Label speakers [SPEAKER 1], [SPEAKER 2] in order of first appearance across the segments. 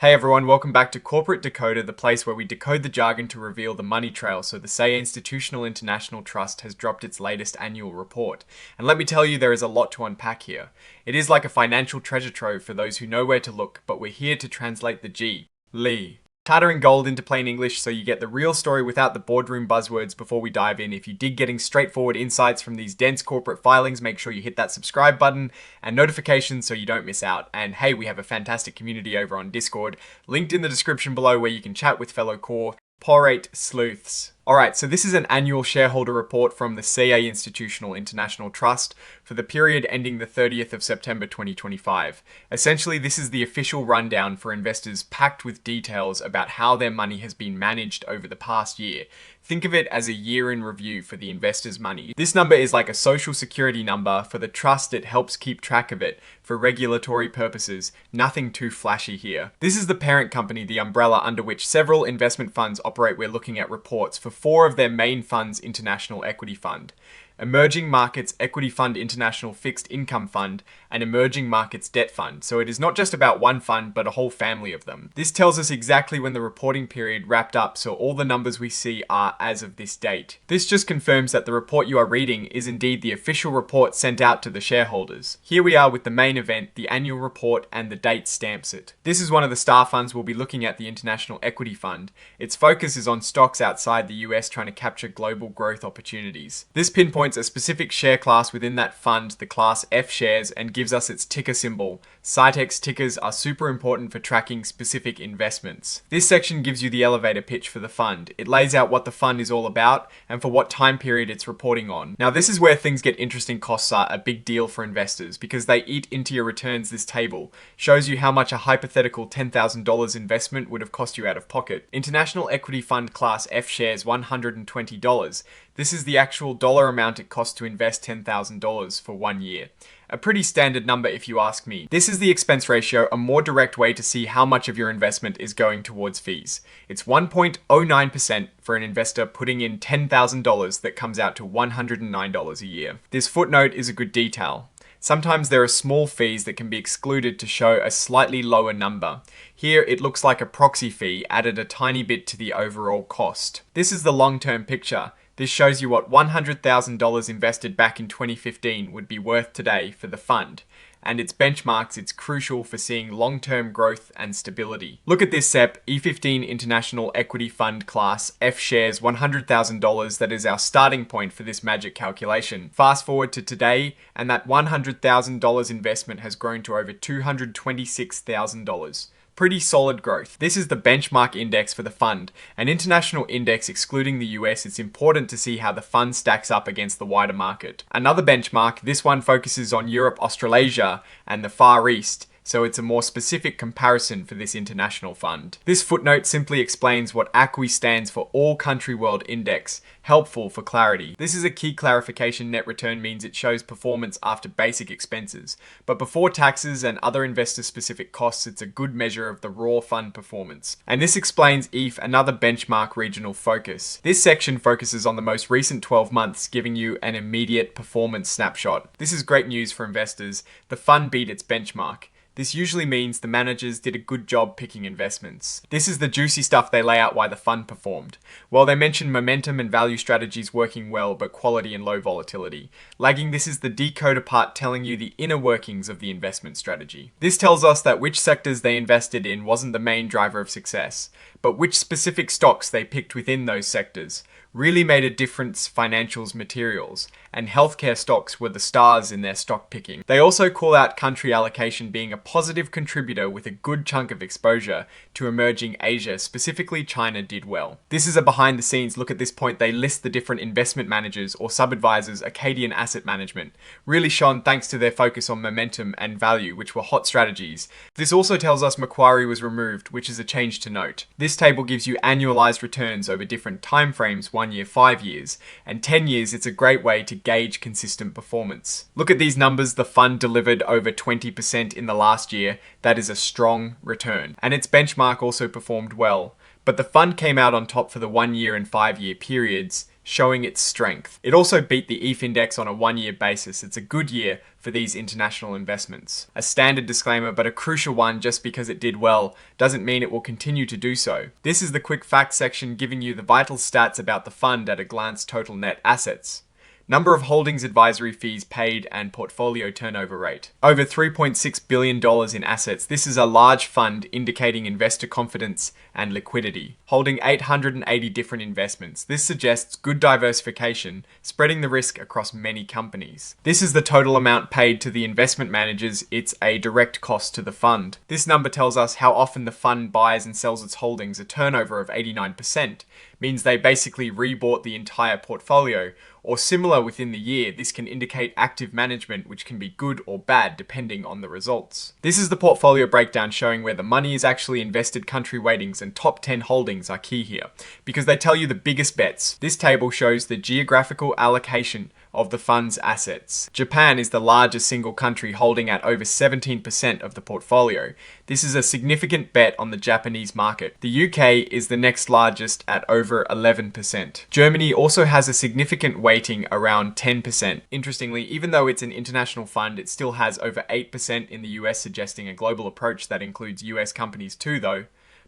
[SPEAKER 1] Hey everyone, welcome back to Corporate Decoder, the place where we decode the jargon to reveal the money trail. So the SEI Institutional International Trust has dropped its latest annual report. And let me tell you, there is a lot to unpack here. It is like a financial treasure trove for those who know where to look, but we're here to translate the G. Lee. Tattering gold into plain English so you get the real story without the boardroom buzzwords before we dive in. If you dig getting straightforward insights from these dense corporate filings, make sure you hit that subscribe button and notifications so you don't miss out. And hey, we have a fantastic community over on Discord, linked in the description below where you can chat with fellow corporate sleuths. Alright, so this is an annual shareholder report from the SEI Institutional International Trust for the period ending the 30th of September 2025. Essentially, this is the official rundown for investors packed with details about how their money has been managed over the past year. Think of it as a year in review for the investors' money. This number is like a social security number for the trust. It helps keep track of it for regulatory purposes. Nothing too flashy here. This is the parent company, the umbrella under which several investment funds operate. We're looking at reports for 4 of their main funds: International Equity Fund, Emerging Markets Equity Fund, International Fixed Income Fund, and Emerging Markets Debt Fund. So it is not just about one fund, but a whole family of them. This tells us exactly when the reporting period wrapped up, so all the numbers we see are as of this date. This just confirms that the report you are reading is indeed the official report sent out to the shareholders. Here we are with the main event, the annual report, and the date stamps it. This is one of the star funds we'll be looking at, the International Equity Fund. Its focus is on stocks outside the US trying to capture global growth opportunities. This pinpoints a specific share class within that fund, the class F shares, and gives us its ticker symbol. Sitex tickers are super important for tracking specific investments. This section gives you the elevator pitch for the fund. It lays out what the fund is all about and for what time period it's reporting on. Now this is where things get interesting. Costs are a big deal for investors because they eat into your returns. This table shows you how much a hypothetical $10,000 investment would have cost you out of pocket. International Equity Fund Class F shares $120. This is the actual dollar amount it costs to invest $10,000 for 1 year. A pretty standard number if you ask me. This is the expense ratio, a more direct way to see how much of your investment is going towards fees. It's 1.09% for an investor putting in $10,000 that comes out to $109 a year. This footnote is a good detail. Sometimes there are small fees that can be excluded to show a slightly lower number. Here it looks like a proxy fee added a tiny bit to the overall cost. This is the long-term picture. This shows you what $100,000 invested back in 2015 would be worth today for the fund. And its benchmarks, it's crucial for seeing long-term growth and stability. Look at this SEP, E15 International Equity Fund Class F shares $100,000. That is our starting point for this magic calculation. Fast forward to today, and that $100,000 investment has grown to over $226,000. Pretty solid growth. This is the benchmark index for the fund. An international index excluding the US, it's important to see how the fund stacks up against the wider market. Another benchmark, this one focuses on Europe, Australasia, and the Far East. So it's a more specific comparison for this international fund. This footnote simply explains what ACWI stands for, All Country World Index, helpful for clarity. This is a key clarification. Net return means it shows performance after basic expenses, but before taxes and other investor-specific costs, it's a good measure of the raw fund performance. And this explains EAF, another benchmark regional focus. This section focuses on the most recent 12 months, giving you an immediate performance snapshot. This is great news for investors. The fund beat its benchmark. This usually means the managers did a good job picking investments. This is the juicy stuff. They lay out why the fund performed. Well, they mention momentum and value strategies working well, but quality and low volatility. Lagging, this is the decoder part telling you the inner workings of the investment strategy. This tells us that which sectors they invested in wasn't the main driver of success, but which specific stocks they picked within those sectors really made a difference. Financials, materials, and healthcare stocks were the stars in their stock picking. They also call out country allocation being a positive contributor with a good chunk of exposure to emerging Asia. Specifically, China did well. This is a behind the scenes look. At this point, they list the different investment managers or sub-advisors. Acadian Asset Management really shone thanks to their focus on momentum and value, which were hot strategies. This also tells us Macquarie was removed, which is a change to note. This table gives you annualized returns over different time frames, 1 year, 5 years, and 10 years. It's a great way to gauge consistent performance. Look at these numbers. The fund delivered over 20% in the last year. That is a strong return. And its benchmark also performed well. But the fund came out on top for the 1 year and 5 year periods, showing its strength. It also beat the ETH index on a one-year basis. It's a good year for these international investments. A standard disclaimer, but a crucial one. Just because it did well doesn't mean it will continue to do so. This is the quick facts section, giving you the vital stats about the fund at a glance: total net assets, number of holdings, advisory fees paid, and portfolio turnover rate. Over $3.6 billion in assets. This is a large fund, indicating investor confidence and liquidity. Holding 880 different investments. This suggests good diversification, spreading the risk across many companies. This is the total amount paid to the investment managers. It's a direct cost to the fund. This number tells us how often the fund buys and sells its holdings. A turnover of 89% means they basically rebought the entire portfolio, or similar within the year. This can indicate active management, which can be good or bad depending on the results. This is the portfolio breakdown, showing where the money is actually invested. Country weightings and top 10 holdings are key here, because they tell you the biggest bets. This table shows the geographical allocation of the fund's assets. Japan is the largest single country, holding at over 17% of the portfolio. This is a significant bet on the Japanese market. The UK is the next largest at over 11%. Germany also has a significant weighting, around 10%. Interestingly, even though it's an international fund, it still has over 8% in the US, suggesting a global approach that includes US companies too, though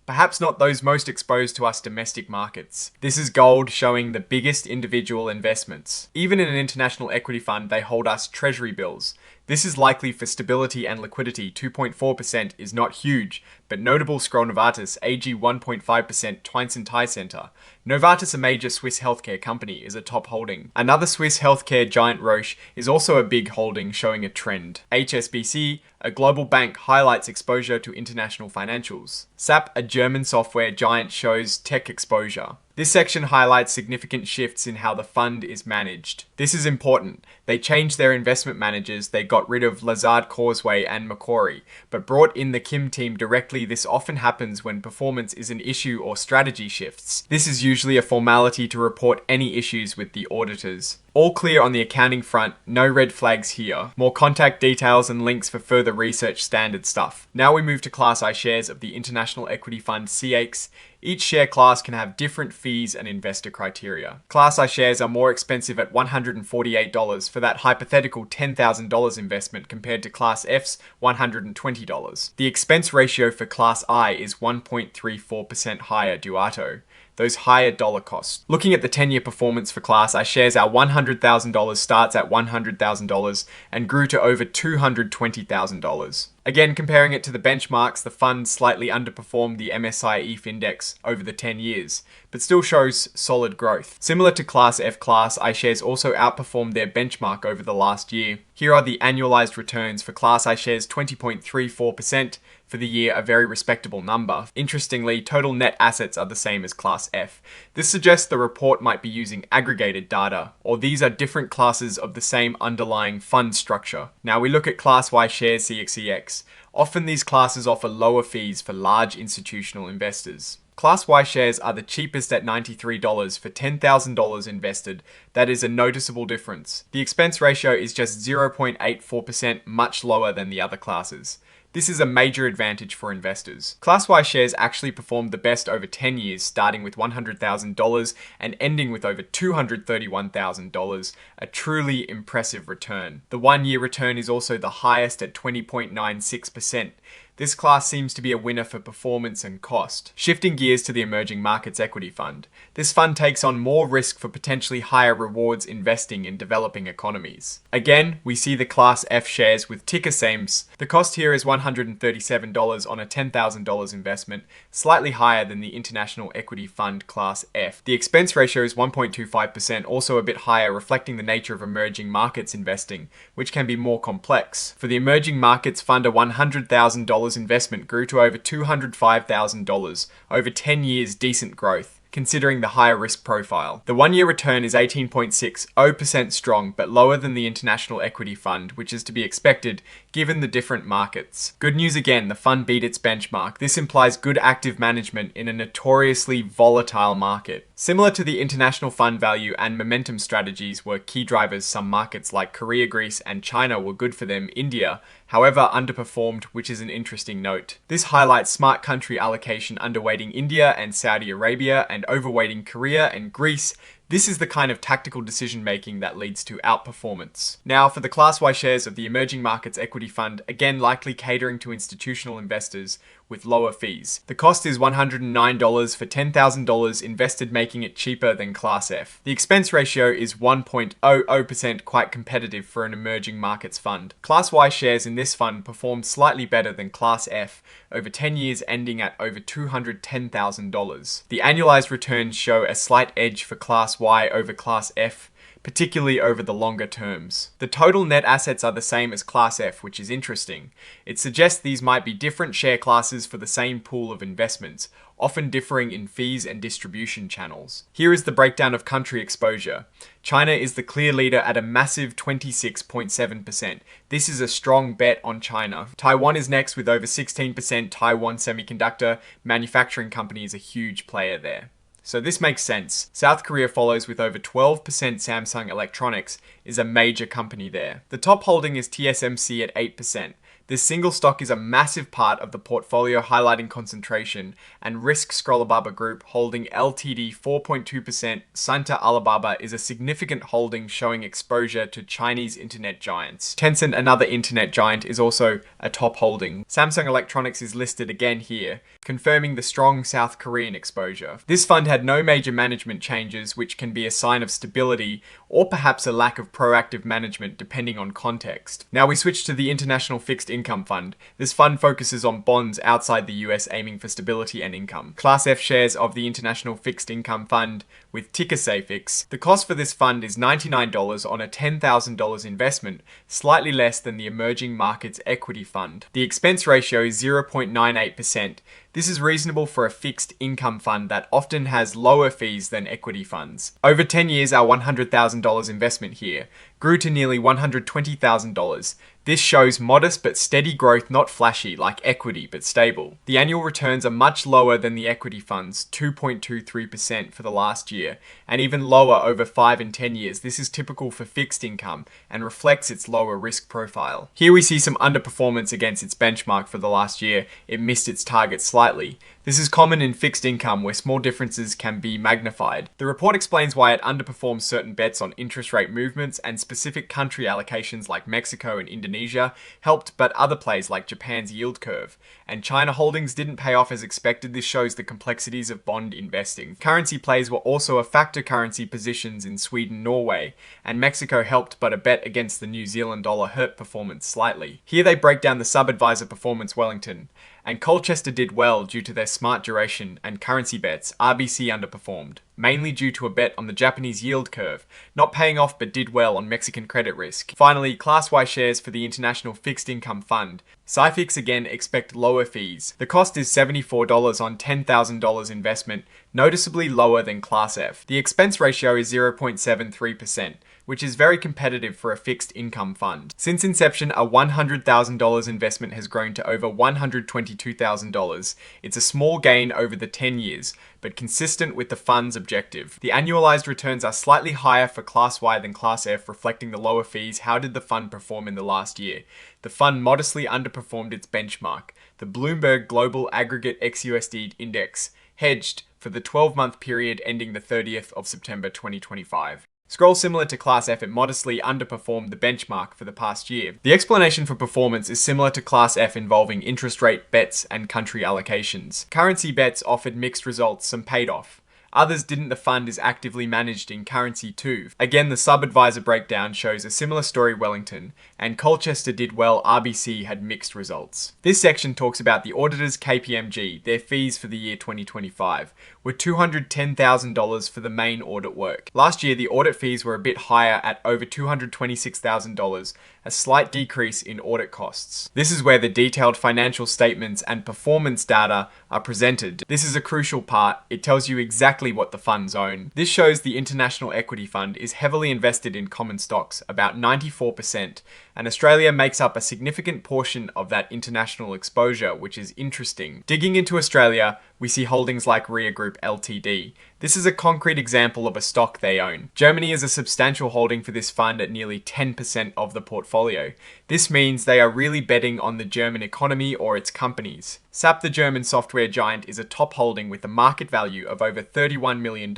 [SPEAKER 1] perhaps not those most exposed to us domestic markets. This is gold, showing the biggest individual investments. Even in an international equity fund, they hold us treasury bills. This is likely for stability and liquidity. 2.4% is not huge, but notable. Scroll Novartis, AG 1.5%, Twinson Tie Center. Novartis, a major Swiss healthcare company, is a top holding. Another Swiss healthcare giant, Roche, is also a big holding, showing a trend. HSBC, a global bank, highlights exposure to international financials. SAP, a German software giant, shows tech exposure. This section highlights significant shifts in how the fund is managed. This is important. They changed their investment managers. They got rid of Lazard, Causeway, and Macquarie, but brought in the Kim team directly. This often happens when performance is an issue or strategy shifts. This is usually a formality to report any issues with the auditors. All clear on the accounting front, no red flags here. More contact details and links for further research, standard stuff. Now we move to Class I shares of the International Equity Fund (CEIX). Each share class can have different fees and investor criteria. Class I shares are more expensive at $148 for that hypothetical $10,000 investment, compared to Class F's $120. The expense ratio for Class I is 1.34% higher, Duato. Those higher dollar costs. Looking at the 10-year performance for Class I shares, our $100,000 starts at $100,000 and grew to over $220,000. Again, comparing it to the benchmarks, the fund slightly underperformed the MSCI ETH index over the 10 years, but still shows solid growth. Similar to Class F, Class I shares also outperformed their benchmark over the last year. Here are the annualized returns for Class I shares: 20.34% for the year, a very respectable number. Interestingly, total net assets are the same as Class F. This suggests the report might be using aggregated data, or these are different classes of the same underlying fund structure. Now we look at Class Y shares, CXEX. Often these classes offer lower fees for large institutional investors. Class Y shares are the cheapest at $93 for $10,000 invested. That is a noticeable difference. The expense ratio is just 0.84%, much lower than the other classes. This is a major advantage for investors. Class Y shares actually performed the best over 10 years, starting with $100,000 and ending with over $231,000, a truly impressive return. The one-year return is also the highest at 20.96%. This class seems to be a winner for performance and cost. Shifting gears to the Emerging Markets Equity Fund. This fund takes on more risk for potentially higher rewards, investing in developing economies. Again, we see the Class F shares with ticker SEMS. The cost here is $137 on a $10,000 investment, slightly higher than the International Equity Fund Class F. The expense ratio is 1.25%, also a bit higher, reflecting the nature of emerging markets investing, which can be more complex. For the Emerging Markets Fund, a $100,000 investment grew to over $205,000. Over 10 years, decent growth, considering the higher risk profile. The one-year return is 18.60% strong, but lower than the International Equity Fund, which is to be expected given the different markets. Good news again, the fund beat its benchmark. This implies good active management in a notoriously volatile market. Similar to the international fund value and momentum strategies were key drivers. Some markets like Korea, Greece, and China were good for them. India, however, underperformed, which is an interesting note. This highlights smart country allocation, underweighting India and Saudi Arabia and overweighting Korea and Greece. This is the kind of tactical decision making that leads to outperformance. Now, for the Class Y shares of the Emerging Markets Equity Fund, again likely catering to institutional investors with lower fees. The cost is $109 for $10,000 invested, making it cheaper than Class F. The expense ratio is 1.00%, quite competitive for an emerging markets fund. Class Y shares in this fund performed slightly better than Class F over 10 years, ending at over $210,000. The annualized returns show a slight edge for Class Y over Class F, particularly over the longer terms. The total net assets are the same as Class F, which is interesting. It suggests these might be different share classes for the same pool of investments, often differing in fees and distribution channels. Here is the breakdown of country exposure. China is the clear leader at a massive 26.7%. This is a strong bet on China. Taiwan is next with over 16%. Taiwan Semiconductor Manufacturing Company is a huge player there. So this makes sense. South Korea follows with over 12%. Samsung Electronics is a major company there. The top holding is TSMC at 8%. This single stock is a massive part of the portfolio, highlighting concentration, and risk. Scrollababa Group holding LTD 4.2%. Santa Alibaba is a significant holding, showing exposure to Chinese internet giants. Tencent, another internet giant, is also a top holding. Samsung Electronics is listed again here, confirming the strong South Korean exposure. This fund had no major management changes, which can be a sign of stability or perhaps a lack of proactive management depending on context. Now we switch to the International Fixed Income Fund. This fund focuses on bonds outside the US, aiming for stability and income. Class F shares of the International Fixed Income Fund with ticker SAFIX. The cost for this fund is $99 on a $10,000 investment, slightly less than the Emerging Markets Equity Fund. The expense ratio is 0.98%. This is reasonable for a fixed income fund that often has lower fees than equity funds. Over 10 years, our $100,000 investment here grew to nearly $120,000. This shows modest but steady growth, not flashy like equity, but stable. The annual returns are much lower than the equity funds, 2.23% for the last year, and even lower over 5 and 10 years. This is typical for fixed income and reflects its lower risk profile. Here we see some underperformance against its benchmark for the last year. It missed its target slightly. This is common in fixed income, where small differences can be magnified. The report explains why it underperforms certain bets on interest rate movements, and specific country allocations like Mexico and Indonesia helped, but other plays like Japan's yield curve and China holdings didn't pay off as expected. This shows the complexities of bond investing. Currency plays were also a factor. Currency positions in Sweden, Norway, and Mexico helped, but a bet against the New Zealand dollar hurt performance slightly. Here they break down the sub-advisor performance. Wellington and Colchester did well due to their smart duration and currency bets. RBC underperformed, mainly due to a bet on the Japanese yield curve, not paying off, but did well on Mexican credit risk. Finally, Class Y shares for the International Fixed Income Fund. SciFix again expect lower fees. The cost is $74 on $10,000 investment, noticeably lower than Class F. The expense ratio is 0.73%. Which is very competitive for a fixed income fund. Since inception, a $100,000 investment has grown to over $122,000. It's a small gain over the 10 years, but consistent with the fund's objective. The annualized returns are slightly higher for Class Y than Class F, reflecting the lower fees. How did the fund perform in the last year? The fund modestly underperformed its benchmark, the Bloomberg Global Aggregate XUSD Index, hedged for the 12-month period ending the 30th of September 2025. Scroll similar to Class F, it modestly underperformed the benchmark for the past year. The explanation for performance is similar to Class F, involving interest rate bets and country allocations. Currency bets offered mixed results, some paid off. Others didn't. The fund is actively managed in currency too. Again, the sub-advisor breakdown shows a similar story. Wellington and Colchester did well. RBC had mixed results. This section talks about the auditors. KPMG, their fees for the year 2025 were $210,000 for the main audit work. Last year, the audit fees were a bit higher at over $226,000, a slight decrease in audit costs. This is where the detailed financial statements and performance data are presented. This is a crucial part. It tells you exactly what the funds own. This shows the International Equity Fund is heavily invested in common stocks, about 94%, and Australia makes up a significant portion of that international exposure, which is interesting. Digging into Australia, we see holdings like Ria Group Ltd. This is a concrete example of a stock they own. Germany is a substantial holding for this fund at nearly 10% of the portfolio. This means they are really betting on the German economy or its companies. SAP, the German software giant, is a top holding with a market value of over $31 million.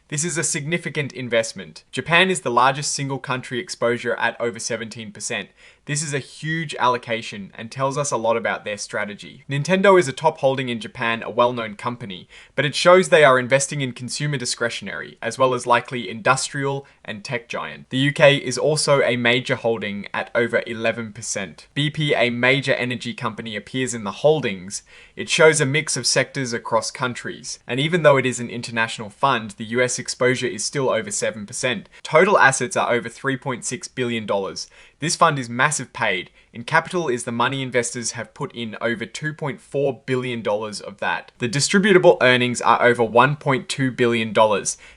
[SPEAKER 1] This is a significant investment. Japan is the largest single country exposure at over 17%. This is a huge allocation and tells us a lot about their strategy. Nintendo is a top holding in Japan, a well-known company, but it shows they are investing in consumer discretionary, as well as likely industrial and tech giant. The UK is also a major holding at over 11%. BP, a major energy company, appears in the holdings. It shows a mix of sectors across countries, and even though it is an international fund, the US exposure is still over 7%. Total assets are over $3.6 billion. This fund is massive paid. In capital is the money investors have put in over $2.4 billion of that. The distributable earnings are over $1.2 billion.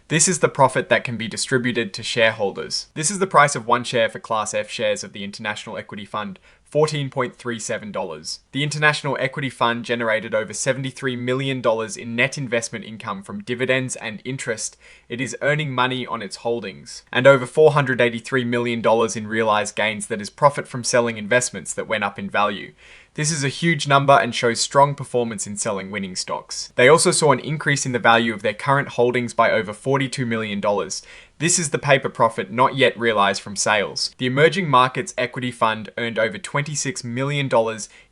[SPEAKER 1] This is the profit that can be distributed to shareholders. This is the price of one share for Class F shares of the International Equity Fund. $14.37. The International Equity Fund generated over $73 million in net investment income from dividends and interest. It is earning money on its holdings, and over $483 million in realized gains, that is profit from selling investments that went up in value. This is a huge number and shows strong performance in selling winning stocks. They also saw an increase in the value of their current holdings by over $42 million. This is the paper profit not yet realized from sales. The Emerging Markets Equity Fund earned over $26 million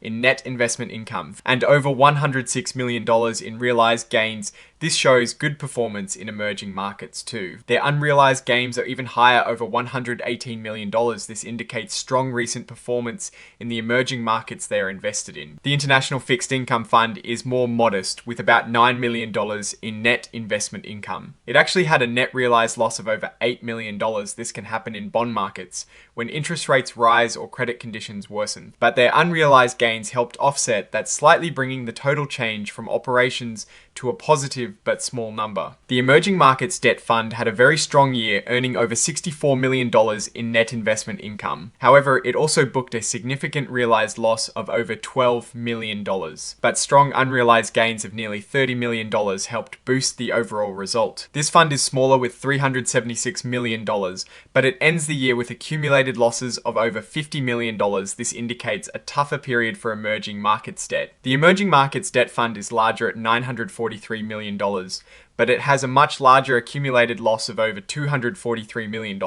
[SPEAKER 1] in net investment income and over $106 million in realized gains. This shows good performance in emerging markets too. Their unrealized gains are even higher, over $118 million. This indicates strong recent performance in the emerging markets they are invested in. The International Fixed Income Fund is more modest, with about $9 million in net investment income. It actually had a net realized loss of over $8 million. This can happen in bond markets when interest rates rise or credit conditions worsen. But their unrealized gains helped offset that, slightly bringing the total change from operations to a positive but small number. The Emerging Markets Debt Fund had a very strong year, earning over $64 million in net investment income. However, it also booked a significant realized loss of over $12 million. But strong unrealized gains of nearly $30 million helped boost the overall result. This fund is smaller with $376 million, but it ends the year with accumulated losses of over $50 million. This indicates a tougher period for emerging markets debt. The Emerging Markets Debt Fund is larger at $943 million, but it has a much larger accumulated loss of over $243 million.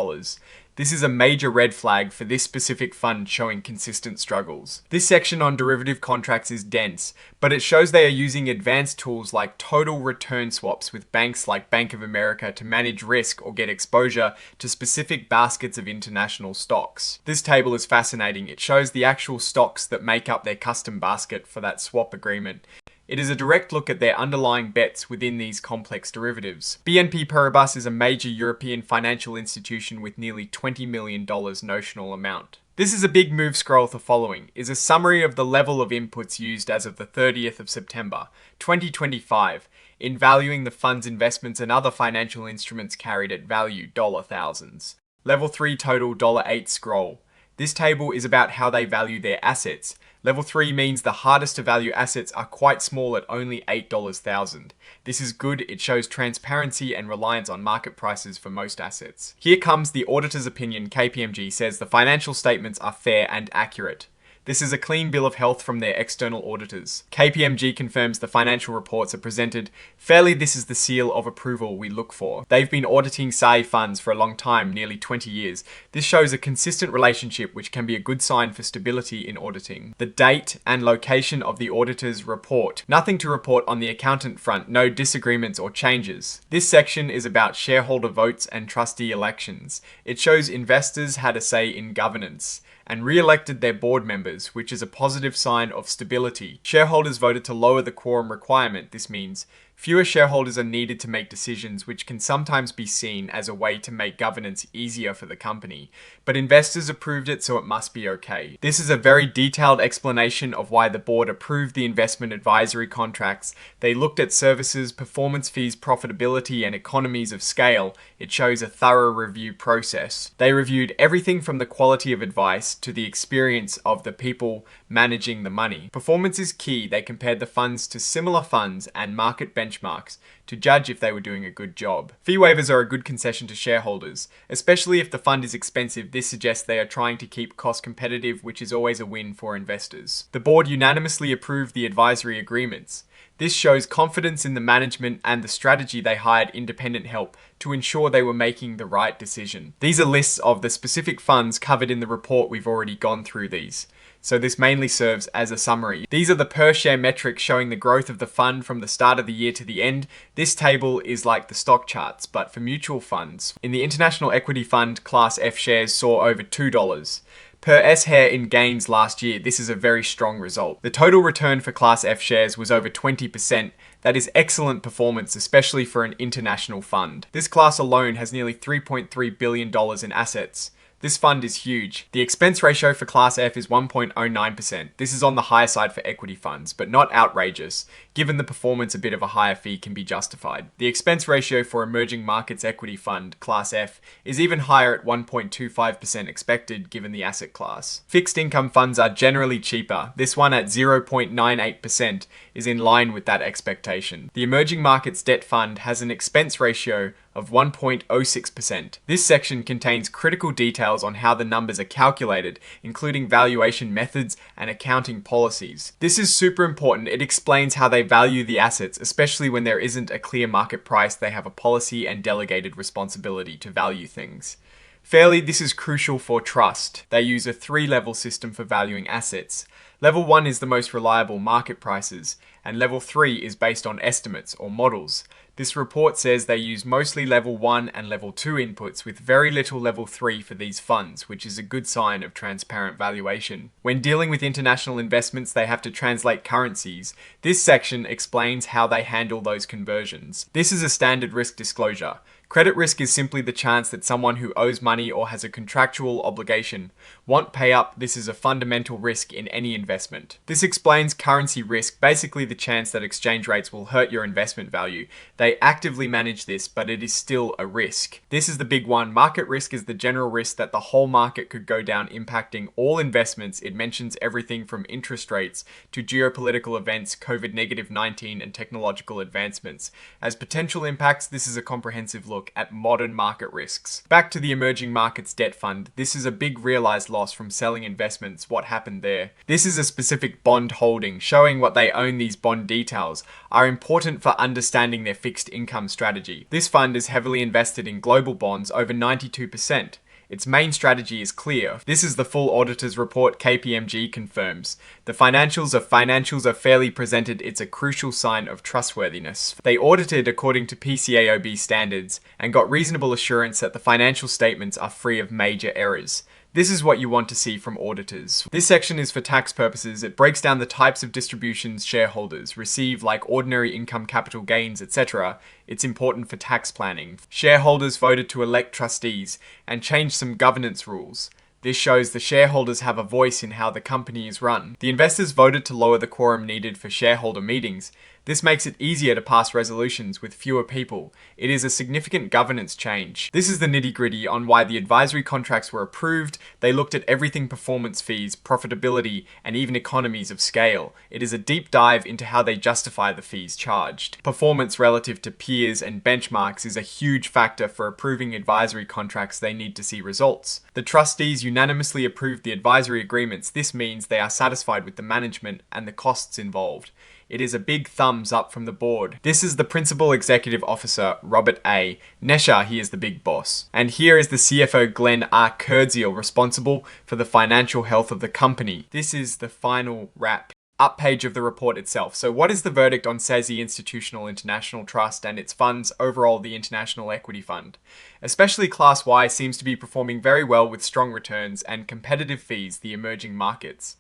[SPEAKER 1] This is a major red flag for this specific fund, showing consistent struggles. This section on derivative contracts is dense, but it shows they are using advanced tools like total return swaps with banks like Bank of America to manage risk or get exposure to specific baskets of international stocks. This table is fascinating. It shows the actual stocks that make up their custom basket for that swap agreement. It is a direct look at their underlying bets within these complex derivatives. BNP Paribas is a major European financial institution with nearly $20 million notional amount. This is a big move. Scroll. The following is a summary of the level of inputs used as of the 30th of September, 2025, in valuing the fund's investments and other financial instruments carried at value dollar thousands. Level 3 total $8. Scroll. This table is about how they value their assets. Level 3 means the hardest to value assets are quite small at only $8,000. This is good. It shows transparency and reliance on market prices for most assets. Here comes the auditor's opinion. KPMG says the financial statements are fair and accurate. This is a clean bill of health from their external auditors. KPMG confirms the financial reports are presented fairly. This is the seal of approval we look for. They've been auditing SEI funds for a long time, nearly 20 years. This shows a consistent relationship, which can be a good sign for stability in auditing. The date and location of the auditor's report. Nothing to report on the accountant front, no disagreements or changes. This section is about shareholder votes and trustee elections. It shows investors had a say in governance and re-elected their board members, which is a positive sign of stability. Shareholders voted to lower the quorum requirement. This means fewer shareholders are needed to make decisions, which can sometimes be seen as a way to make governance easier for the company. But investors approved it, so it must be okay. This is a very detailed explanation of why the board approved the investment advisory contracts. They looked at services, performance fees, profitability, and economies of scale. It shows a thorough review process. They reviewed everything from the quality of advice to the experience of the people managing the money. Performance is key. They compared the funds to similar funds and market benchmarks to judge if they were doing a good job. Fee waivers are a good concession to shareholders, especially if the fund is expensive. This suggests they are trying to keep cost competitive, which is always a win for investors. The board unanimously approved the advisory agreements. This shows confidence in the management and the strategy they hired independent help to ensure they were making the right decision. These are lists of the specific funds covered in the report. We've already gone through these. So this mainly serves as a summary. These are the per share metrics showing the growth of the fund from the start of the year to the end. This table is like the stock charts, but for mutual funds. In the International Equity Fund, Class F shares saw over $2. Per SEI in gains last year, this is a very strong result. The total return for Class F shares was over 20%. That is excellent performance, especially for an international fund. This class alone has nearly $3.3 billion in assets. This fund is huge. The expense ratio for Class F is 1.09%. This is on the higher side for equity funds, but not outrageous. Given the performance, a bit of a higher fee can be justified. The expense ratio for Emerging Markets Equity Fund, Class F, is even higher at 1.25% expected given the asset class. Fixed income funds are generally cheaper. This one at 0.98% is in line with that expectation. The Emerging Markets Debt Fund has an expense ratio of 1.06%. This section contains critical details on how the numbers are calculated, including valuation methods and accounting policies. This is super important. It explains how they value the assets, especially when there isn't a clear market price. They have a policy and delegated responsibility to value things. Fairly, this is crucial for trust. They use a 3-level system for valuing assets. Level 1 is the most reliable market prices, and Level 3 is based on estimates or models. This report says they use mostly Level 1 and Level 2 inputs with very little Level 3 for these funds, which is a good sign of transparent valuation. When dealing with international investments, they have to translate currencies. This section explains how they handle those conversions. This is a standard risk disclosure. Credit risk is simply the chance that someone who owes money or has a contractual obligation won't pay up. This is a fundamental risk in any investment. This explains currency risk, basically the chance that exchange rates will hurt your investment value. They actively manage this, but it is still a risk. This is the big one. Market risk is the general risk that the whole market could go down, impacting all investments. It mentions everything from interest rates to geopolitical events, COVID-19, and technological advancements. As potential impacts, this is a comprehensive look at modern market risks. Back to the Emerging Markets Debt Fund. This is a big realized loss from selling investments. What happened there? This is a specific bond holding. Showing what they own, these bond details are important for understanding their fixed income strategy. This fund is heavily invested in global bonds, over 92%. Its main strategy is clear. This is the full auditor's report. KPMG confirms. The financials are fairly presented. It's a crucial sign of trustworthiness. They audited according to PCAOB standards and got reasonable assurance that the financial statements are free of major errors. This is what you want to see from auditors. This section is for tax purposes. It breaks down the types of distributions shareholders receive, like ordinary income, capital gains, etc. It's important for tax planning. Shareholders voted to elect trustees and change some governance rules. This shows the shareholders have a voice in how the company is run. The investors voted to lower the quorum needed for shareholder meetings. This makes it easier to pass resolutions with fewer people. It is a significant governance change. This is the nitty-gritty on why the advisory contracts were approved. They looked at everything: performance fees, profitability, and even economies of scale. It is a deep dive into how they justify the fees charged. Performance relative to peers and benchmarks is a huge factor for approving advisory contracts. They need to see results. The trustees unanimously approved the advisory agreements. This means they are satisfied with the management and the costs involved. It is a big thumbs up from the board. This is the Principal Executive Officer, Robert A. Nesher. He is the big boss. And here is the CFO, Glenn R. Kurdziel, responsible for the financial health of the company. This is the final wrap up page of the report itself. So what is the verdict on SEI Institutional International Trust and its funds, overall the International Equity Fund? Especially Class Y seems to be performing very well with strong returns and competitive fees, the emerging markets.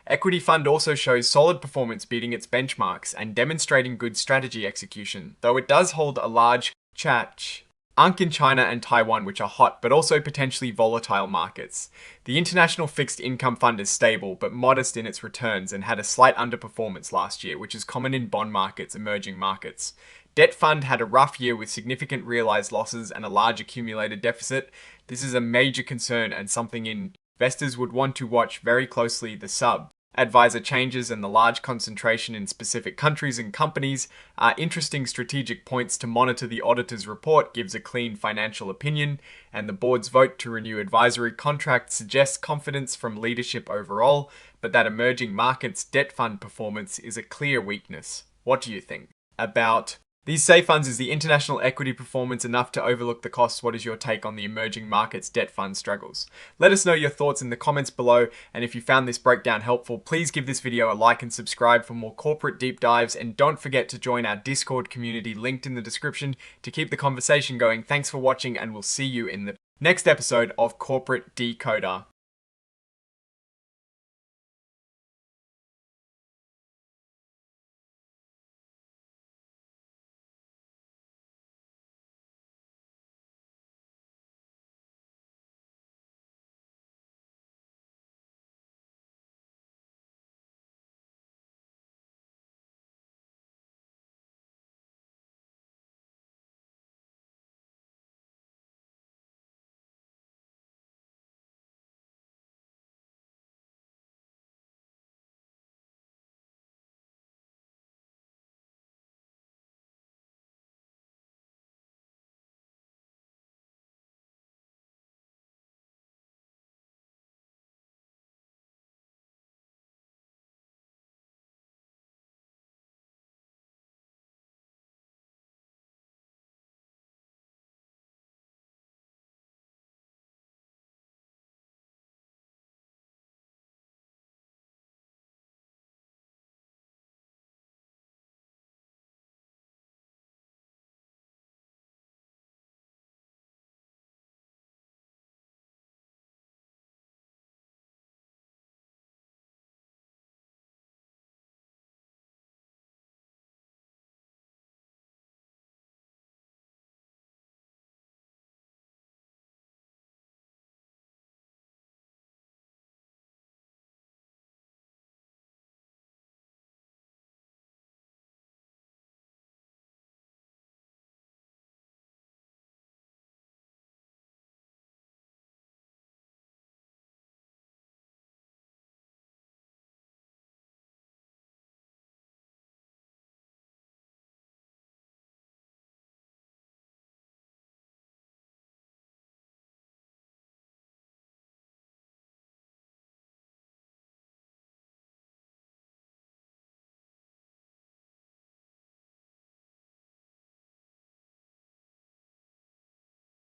[SPEAKER 1] Equity Fund also shows solid performance, beating its benchmarks and demonstrating good strategy execution, though it does hold a large chunk in China and Taiwan, which are hot but also potentially volatile markets. The International Fixed Income Fund is stable but modest in its returns and had a slight underperformance last year, which is common in bond markets, emerging markets. Debt Fund had a rough year with significant realized losses and a large accumulated deficit. This is a major concern and something investors would want to watch very closely. The sub-advisor changes and the large concentration in specific countries and companies are interesting strategic points to monitor. The auditor's report gives a clean financial opinion, and the board's vote to renew advisory contracts suggests confidence from leadership overall, but that emerging markets debt fund performance is a clear weakness. What do you think? About these safe funds, is the international equity performance enough to overlook the costs? What is your take on the emerging markets debt fund struggles? Let us know your thoughts in the comments below, and if you found this breakdown helpful, please give this video a like and subscribe for more corporate deep dives, and don't forget to join our Discord community linked in the description to keep the conversation going. Thanks for watching, and we'll see you in the next episode of Corporate Decoder.